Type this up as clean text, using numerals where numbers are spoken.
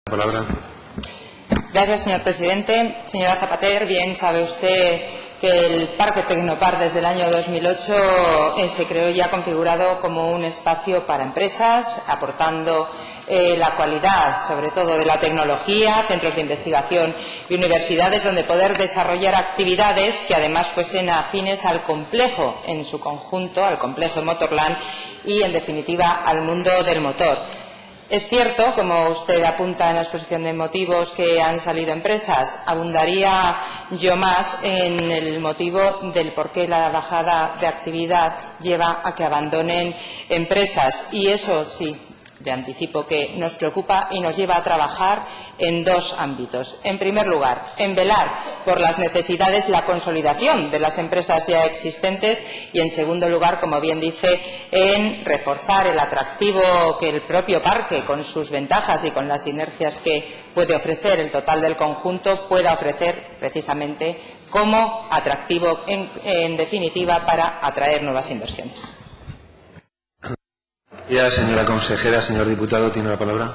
Palabra. Gracias, señor presidente. Señora Zapater, bien sabe usted que el Parque Tecnopar desde el año 2008 se creó ya configurado como un espacio para empresas, aportando la cualidad, sobre todo, de la tecnología, centros de investigación y universidades donde poder desarrollar actividades que además fuesen afines al complejo en su conjunto, al complejo de Motorland y, en definitiva, al mundo del motor. Es cierto, como usted apunta en la exposición de motivos, que han salido empresas. Abundaría yo más en el motivo del por qué la bajada de actividad lleva a que abandonen empresas. Y eso sí, le anticipo que nos preocupa y nos lleva a trabajar en dos ámbitos. En primer lugar, en velar por las necesidades y la consolidación de las empresas ya existentes y, en segundo lugar, como bien dice, en reforzar el atractivo que el propio parque, con sus ventajas y con las sinergias que puede ofrecer el total del conjunto, pueda ofrecer precisamente como atractivo, en definitiva, para atraer nuevas inversiones. Ya, señora consejera, señor diputado, tiene la palabra.